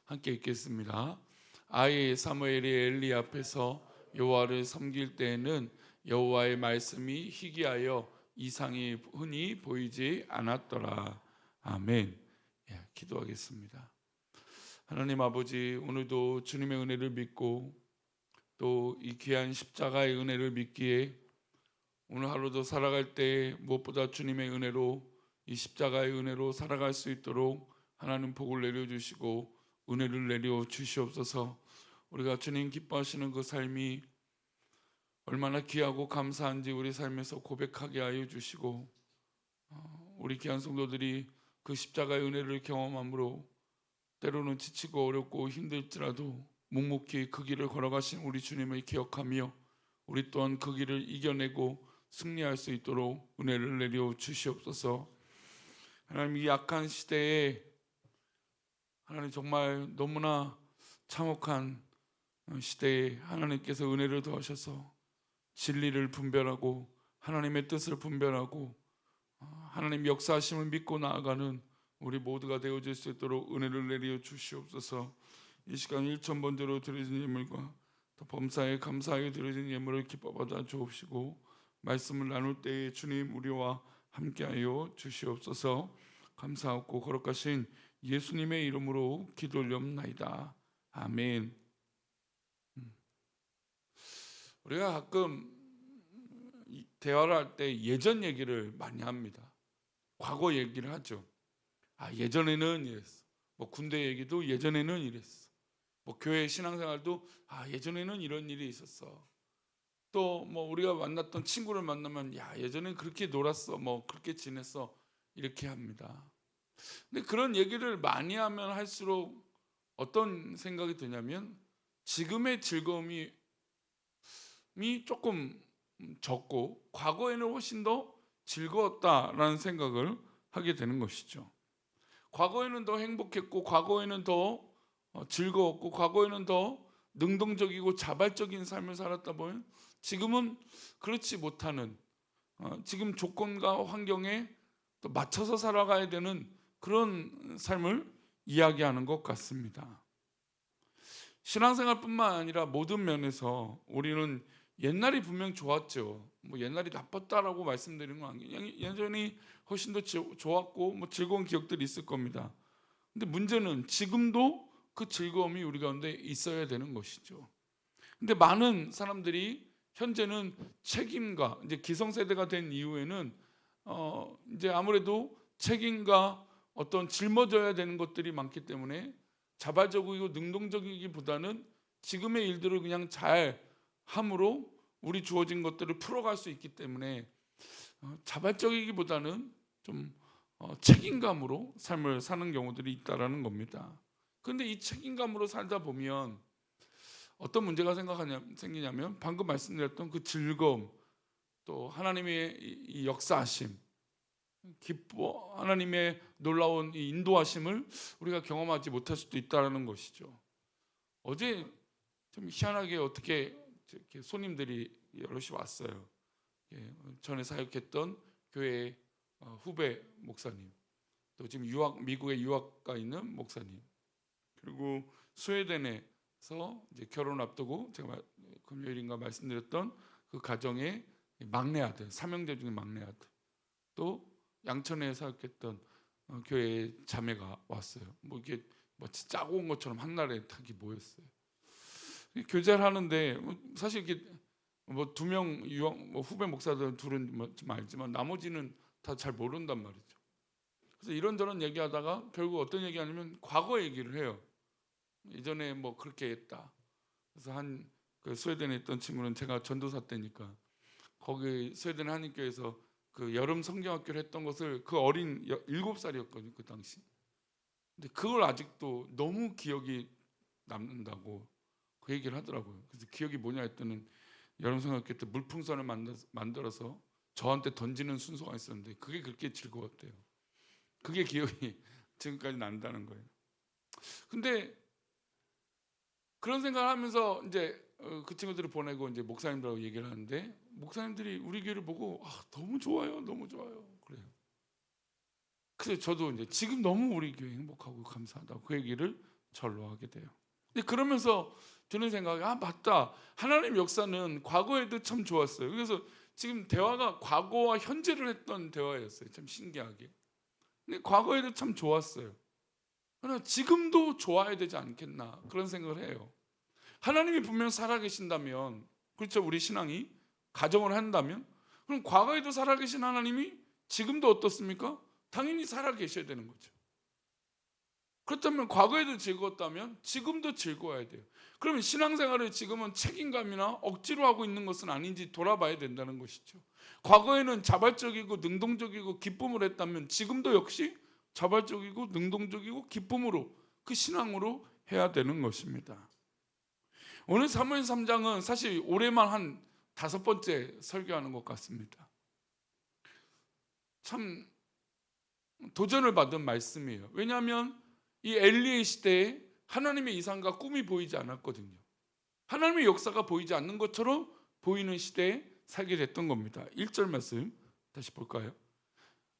함께 읽겠습니다. 아이 사무엘이 엘리 앞에서 여호와를 섬길 때에는 여호와의 말씀이 희귀하여 이상이 흔히 보이지 않았더라. 아멘. 기도하겠습니다. 하나님 아버지, 오늘도 주님의 은혜를 믿고 또 이 귀한 십자가의 은혜를 믿기에 오늘 하루도 살아갈 때 무엇보다 주님의 은혜로, 이 십자가의 은혜로 살아갈 수 있도록 하나님 복을 내려주시고 은혜를 내려 주시옵소서. 우리가 주님 기뻐하시는 그 삶이 얼마나 귀하고 감사한지 우리 삶에서 고백하게 하여 주시고, 우리 귀한 성도들이 그 십자가의 은혜를 경험함으로 때로는 지치고 어렵고 힘들지라도 묵묵히 그 길을 걸어가신 우리 주님을 기억하며 우리 또한 그 길을 이겨내고 승리할 수 있도록 은혜를 내려 주시옵소서. 하나님, 이 약한 시대에 하나님 정말 너무나 참혹한 시대에 하나님께서 은혜를 더하셔서 진리를 분별하고 하나님의 뜻을 분별하고 하나님 역사하심을 믿고 나아가는 우리 모두가 되어질 수 있도록 은혜를 내려 주시옵소서. 이 시간 1,000번대로 드려진 예물과 또 범사에 감사하게 드려진 예물을 기뻐 받아 주옵시고, 말씀을 나눌 때에 주님 우리와 함께하여 주시옵소서. 감사하고 거룩하신 예수님의 이름으로 기도 올려옵나이다. 아멘. 우리가 가끔 대화를 할 때 예전 얘기를 많이 합니다. 과거 얘기를 하죠. 예전에는 이랬어. 뭐 군대 얘기도 예전에는 이랬어. 뭐 교회 신앙생활도 예전에는 이런 일이 있었어. 또 뭐 우리가 만났던 친구를 만나면 예전엔 그렇게 놀았어, 뭐 그렇게 지냈어, 이렇게 합니다. 근데 그런 얘기를 많이 하면 할수록 어떤 생각이 드냐면 지금의 즐거움이 조금 적고 과거에는 훨씬 더 즐거웠다라는 생각을 하게 되는 것이죠. 과거에는 더 행복했고 과거에는 더 즐거웠고 과거에는 더 능동적이고 자발적인 삶을 살았다 보면 지금은 그렇지 못하는, 지금 조건과 환경에 또 맞춰서 살아가야 되는 그런 삶을 이야기하는 것 같습니다. 신앙생활뿐만 아니라 모든 면에서 우리는 옛날이 분명 좋았죠. 뭐 옛날이 나빴다라고 말씀드리는 건 아니에요. 예전이 훨씬 더 좋았고 뭐 즐거운 기억들이 있을 겁니다. 근데 문제는 지금도 그 즐거움이 우리 가운데 있어야 되는 것이죠. 근데 많은 사람들이 현재는 책임과, 이제 기성세대가 된 이후에는 이제 아무래도 책임과 어떤 짊어져야 되는 것들이 많기 때문에 자발적이고 능동적이기보다는 지금의 일들을 그냥 잘 함으로 우리 주어진 것들을 풀어갈 수 있기 때문에 자발적이기보다는 좀 책임감으로 삶을 사는 경우들이 있다라는 겁니다. 그런데 이 책임감으로 살다 보면 어떤 문제가 생기냐면 방금 말씀드렸던 그 즐거움, 또 하나님의 이 역사하심, 하나님의 놀라운 이 인도하심을 우리가 경험하지 못할 수도 있다는 것이죠. 어제 좀 희한하게 어떻게 이렇게 손님들이 여럿이 왔어요. 전에 사역했던 교회 후배 목사님, 또 지금 미국에 유학가 있는 목사님, 그리고 스웨덴에서 이제 결혼 앞두고 제가 금요일인가 말씀드렸던 그 가정의 막내 아들, 삼형제 중에 막내 아들, 또 양천에 사역했던 교회 자매가 왔어요. 뭐 이게 마치 짜고 온 것처럼 한날에 다 모였어요. 교제를 하는데 사실 이게 뭐 2명 후배 목사들 둘은 좀 알지만 나머지는 다 잘 모른단 말이죠. 그래서 이런저런 얘기하다가 결국 어떤 얘기하냐면 과거 얘기를 해요. 예전에 뭐 그렇게 했다. 그래서 그 스웨덴에 있던 친구는 제가 전도사 때니까 거기 스웨덴 한인교회에서 그 여름 성경학교를 했던 것을, 그 어린 7살이었거든요 그 당시. 근데 그걸 아직도 너무 기억이 남는다고 그 얘기를 하더라고요. 그래서 기억이 뭐냐 했더니 여름 성경학교 때 물풍선을 만들어서 저한테 던지는 순서가 있었는데 그게 그렇게 즐거웠대요. 그게 기억이 지금까지 난다는 거예요. 근데 그런 생각을 하면서 이제 그 친구들을 보내고 이제 목사님들하고 얘기를 하는데 목사님들이 우리 교회를 보고 너무 좋아요, 너무 좋아요 그래요. 그래서 저도 이제 지금 너무 우리 교회 행복하고 감사하다고 그 얘기를 절로하게 돼요. 근데 그러면서 드는 생각이 맞다. 하나님 역사는 과거에도 참 좋았어요. 그래서 지금 대화가 과거와 현재를 했던 대화였어요. 참 신기하게. 근데 과거에도 참 좋았어요. 그러나 지금도 좋아야 되지 않겠나 그런 생각을 해요. 하나님이 분명 살아계신다면, 그렇죠? 우리 신앙이 가정을 한다면, 그럼 과거에도 살아계신 하나님이 지금도 어떻습니까? 당연히 살아계셔야 되는 거죠. 그렇다면 과거에도 즐거웠다면 지금도 즐거워야 돼요. 그러면 신앙생활을 지금은 책임감이나 억지로 하고 있는 것은 아닌지 돌아봐야 된다는 것이죠. 과거에는 자발적이고 능동적이고 기쁨을 했다면 지금도 역시 자발적이고 능동적이고 기쁨으로, 그 신앙으로 해야 되는 것입니다. 오늘 사무엘 3장은 사실 올해만 한 5번째 설교하는 것 같습니다. 참 도전을 받은 말씀이에요. 왜냐하면 이 엘리의 시대에 하나님의 이상과 꿈이 보이지 않았거든요. 하나님의 역사가 보이지 않는 것처럼 보이는 시대에 살게 됐던 겁니다. 1절 말씀 다시 볼까요?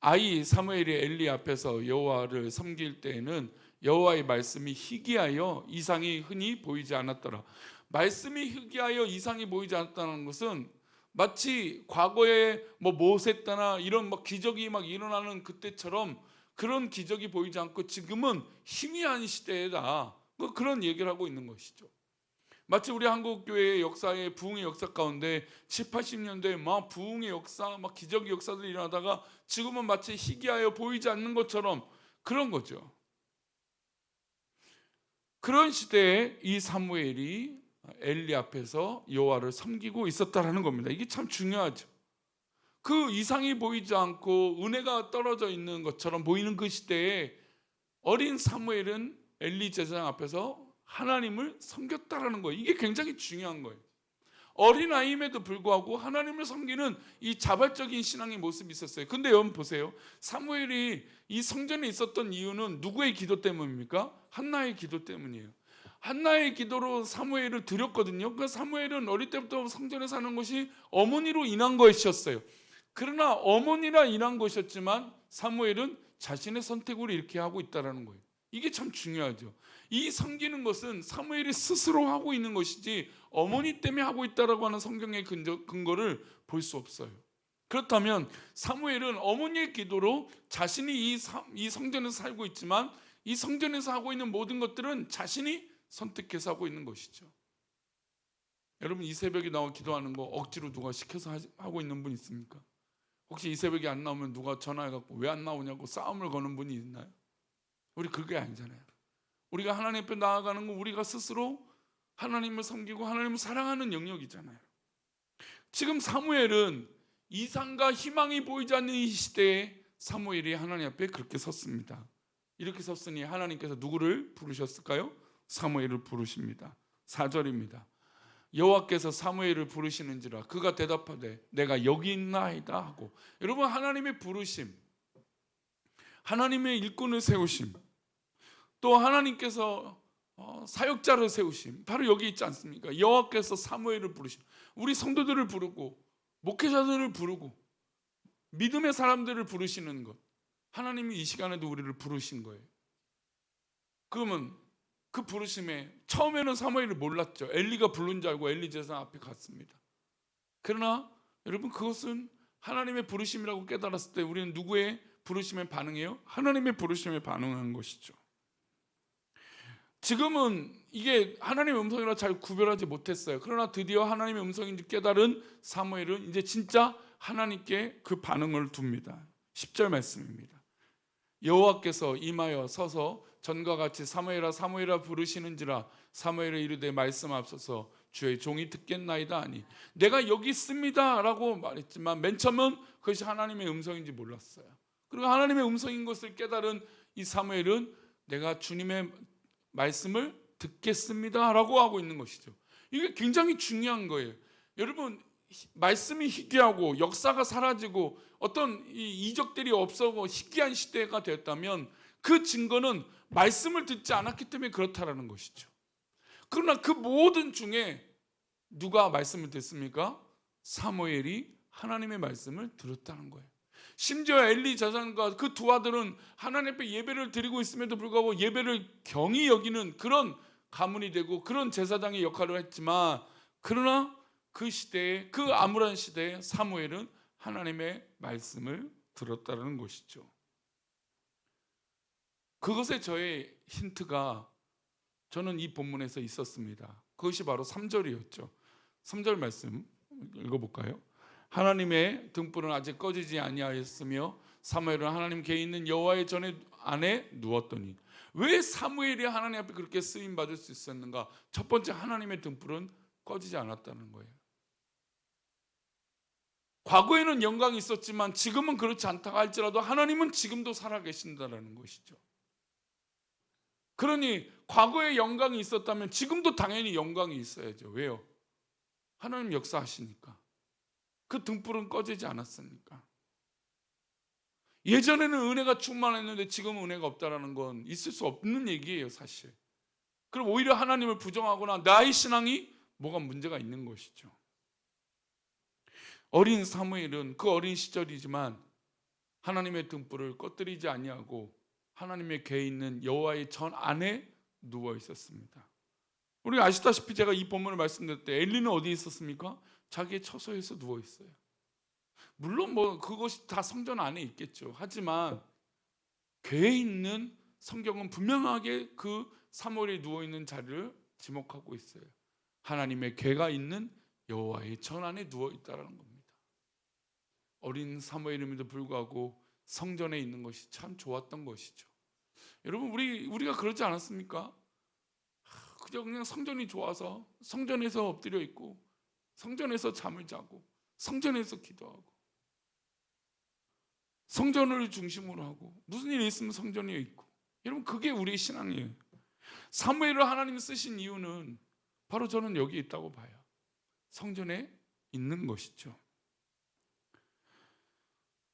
아이 사무엘이 엘리 앞에서 여호와를 섬길 때에는 여호와의 말씀이 희귀하여 이상이 흔히 보이지 않았더라. 말씀이 희귀하여 이상이 보이지 않았다는 것은 마치 과거에 모세 때나 이런 기적이 일어나는 그때처럼 그런 기적이 보이지 않고 지금은 희미한 시대다, 그런 얘기를 하고 있는 것이죠. 마치 우리 한국교회의 역사의 부흥의 역사 가운데 7, 80년대에 부흥의 역사, 기적의 역사들이 일어나다가 지금은 마치 희귀하여 보이지 않는 것처럼 그런 거죠. 그런 시대에 이 사무엘이 엘리 앞에서 여호와를 섬기고 있었다라는 겁니다. 이게 참 중요하죠. 그 이상이 보이지 않고 은혜가 떨어져 있는 것처럼 보이는 그 시대에 어린 사무엘은 엘리 제사장 앞에서 하나님을 섬겼다라는 거예요. 이게 굉장히 중요한 거예요. 어린아이임에도 불구하고 하나님을 섬기는 이 자발적인 신앙의 모습이 있었어요. 근데 여러분 보세요. 사무엘이 이 성전에 있었던 이유는 누구의 기도 때문입니까? 한나의 기도 때문이에요. 한나의 기도로 사무엘을 드렸거든요. 그 사무엘은 어릴 때부터 성전에 사는 것이 어머니로 인한 것이었어요. 그러나 어머니라 인한 것이었지만 사무엘은 자신의 선택으로 이렇게 하고 있다는 거예요. 이게 참 중요하죠. 이 섬기는 것은 사무엘이 스스로 하고 있는 것이지 어머니 때문에 하고 있다라고 하는 성경의 근거를 볼 수 없어요. 그렇다면 사무엘은 어머니의 기도로 자신이 이 성전에서 살고 있지만 이 성전에서 하고 있는 모든 것들은 자신이 선택해서 하고 있는 것이죠. 여러분, 이 새벽에 나와 기도하는 거 억지로 누가 시켜서 하고 있는 분 있습니까? 혹시 이 새벽에 안 나오면 누가 전화해갖고 왜 안 나오냐고 싸움을 거는 분이 있나요? 우리 그게 아니잖아요. 우리가 하나님 앞에 나아가는 건 우리가 스스로 하나님을 섬기고 하나님을 사랑하는 영역이잖아요. 지금 사무엘은 이상과 희망이 보이지 않는 이 시대에 사무엘이 하나님 앞에 그렇게 섰습니다. 이렇게 섰으니 하나님께서 누구를 부르셨을까요? 사무엘을 부르십니다. 4절입니다. 여호와께서 사무엘을 부르시는지라 그가 대답하되 내가 여기 있나이다 하고. 여러분, 하나님의 부르심, 하나님의 일꾼을 세우심, 또 하나님께서 사역자를 세우심, 바로 여기 있지 않습니까? 여호와께서 사무엘을 부르심. 우리 성도들을 부르고 목회자들을 부르고 믿음의 사람들을 부르시는 것, 하나님이 이 시간에도 우리를 부르신 거예요. 그러면 그 부르심에 처음에는 사무엘을 몰랐죠. 엘리가 부른 줄 알고 엘리 제사장 앞에 갔습니다. 그러나 여러분, 그것은 하나님의 부르심이라고 깨달았을 때 우리는 누구의 부르심에 반응해요? 하나님의 부르심에 반응한 것이죠. 지금은 이게 하나님의 음성이라 잘 구별하지 못했어요. 그러나 드디어 하나님의 음성인지 깨달은 사무엘은 이제 진짜 하나님께 그 반응을 둡니다. 10절 말씀입니다. 여호와께서 임하여 서서 전과 같이 사무엘아 사무엘아 부르시는지라 사무엘이 이르되 말씀하옵소서 주의 종이 듣겠나이다 하니 내가 여기 있습니다 라고 말했지만 맨 처음은 그것이 하나님의 음성인지 몰랐어요. 그리고 하나님의 음성인 것을 깨달은 이 사무엘은 내가 주님의 말씀을 듣겠습니다 라고 하고 있는 것이죠. 이게 굉장히 중요한 거예요. 여러분, 말씀이 희귀하고 역사가 사라지고 어떤 이적들이 없어고 희귀한 시대가 되었다면 그 증거는 말씀을 듣지 않았기 때문에 그렇다라는 것이죠. 그러나 그 모든 중에 누가 말씀을 듣습니까? 사무엘이 하나님의 말씀을 들었다는 거예요. 심지어 엘리 제사장과 그 두 아들은 하나님 앞에 예배를 드리고 있음에도 불구하고 예배를 경히 여기는 그런 가문이 되고 그런 제사장의 역할을 했지만, 그러나 그 시대에, 그 암울한 시대에 사무엘은 하나님의 말씀을 들었다는 것이죠. 그것에 저의 힌트가 저는 이 본문에서 있었습니다. 그것이 바로 3절이었죠. 3절 말씀 읽어볼까요? 하나님의 등불은 아직 꺼지지 아니하였으며 사무엘은 하나님 궤에 있는 여호와의 전에 안에 누웠더니. 왜 사무엘이 하나님 앞에 그렇게 쓰임 받을 수 있었는가? 첫 번째, 하나님의 등불은 꺼지지 않았다는 거예요. 과거에는 영광이 있었지만 지금은 그렇지 않다고 할지라도 하나님은 지금도 살아계신다는 것이죠. 그러니 과거에 영광이 있었다면 지금도 당연히 영광이 있어야죠. 왜요? 하나님 역사하시니까. 그 등불은 꺼지지 않았으니까. 예전에는 은혜가 충만했는데 지금은 은혜가 없다는 건 있을 수 없는 얘기예요, 사실. 그럼 오히려 하나님을 부정하거나 나의 신앙이 뭐가 문제가 있는 것이죠. 어린 사무엘은 그 어린 시절이지만 하나님의 등불을 꺼뜨리지 아니하고 하나님의 궤에 있는 여호와의 전 안에 누워 있었습니다. 우리가 아시다시피 제가 이 본문을 말씀드릴 때 엘리는 어디에 있었습니까? 자기의 처소에서 누워 있어요. 물론 뭐 그것이 다 성전 안에 있겠죠. 하지만 궤에 있는, 성경은 분명하게 그 사무엘이 누워 있는 자리를 지목하고 있어요. 하나님의 궤가 있는 여호와의 전 안에 누워 있다라는 겁니다. 어린 사무엘임에도 불구하고 성전에 있는 것이 참 좋았던 것이죠. 여러분, 우리가 그러지 않았습니까? 그냥 성전이 좋아서 성전에서 엎드려 있고 성전에서 잠을 자고 성전에서 기도하고 성전을 중심으로 하고 무슨 일이 있으면 성전에 있고. 여러분, 그게 우리의 신앙이에요. 사무엘을 하나님이 쓰신 이유는 바로 저는 여기 있다고 봐요. 성전에 있는 것이죠.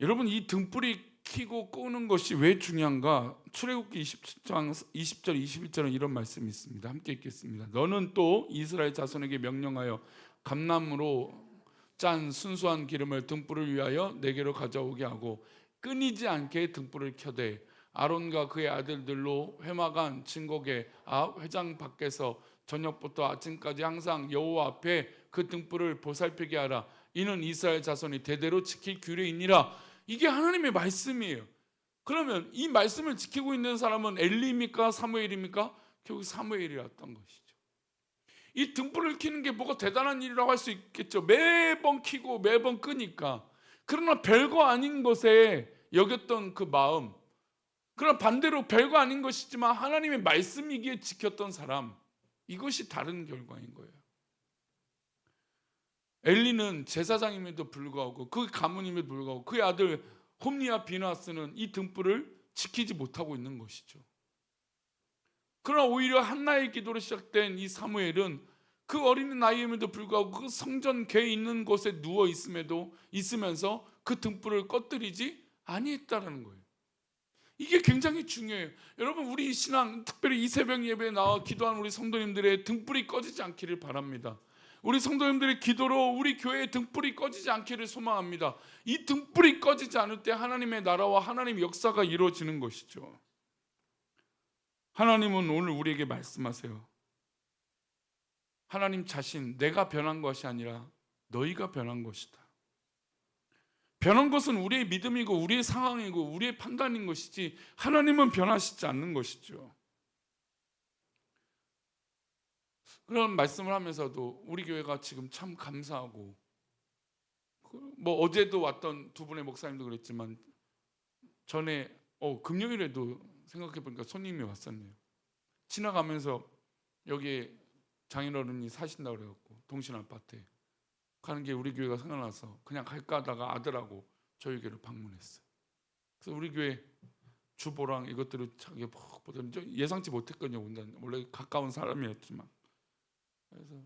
여러분, 이 등불이 켜고 끄는 것이 왜 중요한가? 출애굽기 27장 20절 21절은 이런 말씀이 있습니다. 함께 읽겠습니다. 너는 또 이스라엘 자손에게 명령하여 감나무로 짠 순수한 기름을 등불을 위하여 내게로 가져오게 하고 끊이지 않게 등불을 켜되 아론과 그의 아들들로 회막안 진곡의 앞 회장 밖에서 저녁부터 아침까지 항상 여호와 앞에 그 등불을 보살피게 하라. 이는 이스라엘 자손이 대대로 지킬 규례이니라. 이게 하나님의 말씀이에요. 그러면 이 말씀을 지키고 있는 사람은 엘리입니까? 사무엘입니까? 결국 사무엘이었던 것이죠. 이 등불을 켜는 게 뭐가 대단한 일이라고 할 수 있겠죠. 매번 켜고 매번 끄니까. 그러나 별거 아닌 것에 여겼던 그 마음, 그러나 반대로 별거 아닌 것이지만 하나님의 말씀이기에 지켰던 사람, 이것이 다른 결과인 거예요. 엘리는 제사장임에도 불구하고, 그 가문임에도 불구하고 그의 아들 홈리와 비나스는 이 등불을 지키지 못하고 있는 것이죠. 그러나 오히려 한나의 기도로 시작된 이 사무엘은 그 어린 나이임에도 불구하고 그 성전 궤에 있는 곳에 누워 있으면서 그 등불을 꺼뜨리지 아니했다라는 거예요. 이게 굉장히 중요해요. 여러분, 우리 신앙, 특별히 이 새벽 예배에 나와 기도하는 우리 성도님들의 등불이 꺼지지 않기를 바랍니다. 우리 성도님들의 기도로 우리 교회의 등불이 꺼지지 않기를 소망합니다. 이 등불이 꺼지지 않을 때 하나님의 나라와 하나님의 역사가 이루어지는 것이죠. 하나님은 오늘 우리에게 말씀하세요. 하나님 자신, 내가 변한 것이 아니라 너희가 변한 것이다. 변한 것은 우리의 믿음이고 우리의 상황이고 우리의 판단인 것이지 하나님은 변하시지 않는 것이죠. 그런 말씀을 하면서도 우리 교회가 지금 참 감사하고, 뭐 어제도 왔던 두 분의 목사님도 그랬지만 전에 금요일에도 생각해 보니까 손님이 왔었네요. 지나가면서 여기에 장인어른이 사신다고 그래갖고 동신 아파트에 가는 게 우리 교회가 생각나서 그냥 갈까 하다가 아들하고 저희 교회를 방문했어요. 그래서 우리 교회 주보랑 이것들을 자기 보더니 예상치 못했거든요. 원래 가까운 사람이었지만. 그래서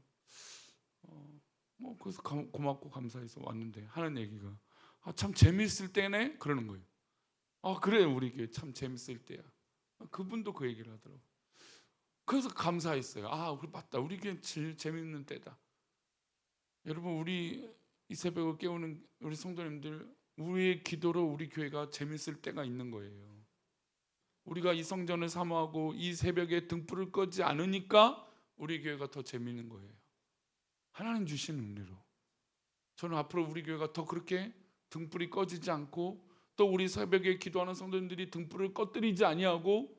그래서 고맙고 감사해서 왔는데 하는 얘기가 참 재밌을 때네 그러는 거예요. 그래, 우리 교회 참 재밌을 때야. 그분도 그 얘기를 하더라고요. 그래서 감사했어요. 그래, 맞다, 우리 교회 제일 재밌는 때다. 여러분, 우리 이 새벽을 깨우는 우리 성도님들 우리의 기도로 우리 교회가 재밌을 때가 있는 거예요. 우리가 이 성전을 사모하고 이 새벽에 등불을 꺼지 않으니까 우리 교회가 더 재밌는 거예요. 하나님 주신 은혜로. 저는 앞으로 우리 교회가 더 그렇게 등불이 꺼지지 않고, 또 우리 새벽에 기도하는 성도님들이 등불을 꺼뜨리지 아니하고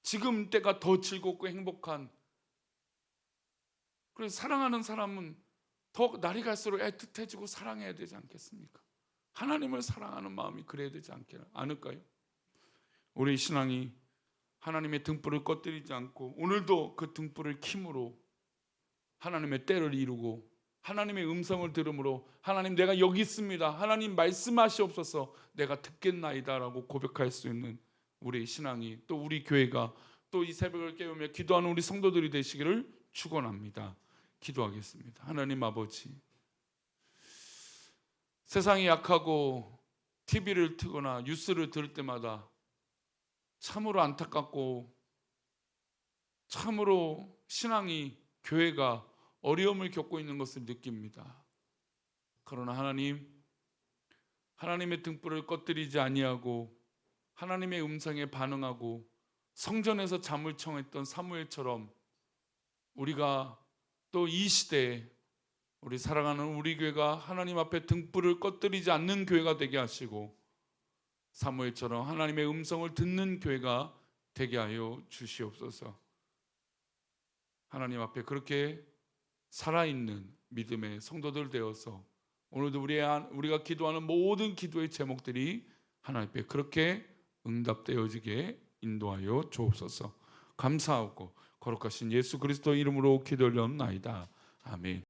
지금 때가 더 즐겁고 행복한, 그래서 사랑하는 사람은 더 날이 갈수록 애틋해지고 사랑해야 되지 않겠습니까? 하나님을 사랑하는 마음이 그래야 되지 않을까요? 우리 신앙이 하나님의 등불을 꺼뜨리지 않고 오늘도 그 등불을 킴으로 하나님의 때를 이루고 하나님의 음성을 들음으로, 하나님 내가 여기 있습니다, 하나님 말씀하시옵소서, 내가 듣겠나이다 라고 고백할 수 있는 우리 신앙이, 또 우리 교회가 또 이 새벽을 깨우며 기도하는 우리 성도들이 되시기를 축원합니다. 기도하겠습니다. 하나님 아버지, 세상이 약하고 TV를 트거나 뉴스를 들을 때마다 참으로 안타깝고 참으로 신앙이, 교회가 어려움을 겪고 있는 것을 느낍니다. 그러나 하나님, 하나님의 등불을 꺼뜨리지 아니하고 하나님의 음성에 반응하고 성전에서 잠을 청했던 사무엘처럼 우리가 또 이 시대에 우리 사랑하는 우리 교회가 하나님 앞에 등불을 꺼뜨리지 않는 교회가 되게 하시고 사무엘처럼 하나님의 음성을 듣는 교회가 되게 하여 주시옵소서. 하나님 앞에 그렇게 살아있는 믿음의 성도들 되어서 오늘도 우리가 기도하는 모든 기도의 제목들이 하나님 앞에 그렇게 응답되어지게 인도하여 주옵소서. 감사하고 거룩하신 예수 그리스도 이름으로 기도 올려옵나이다. 아멘.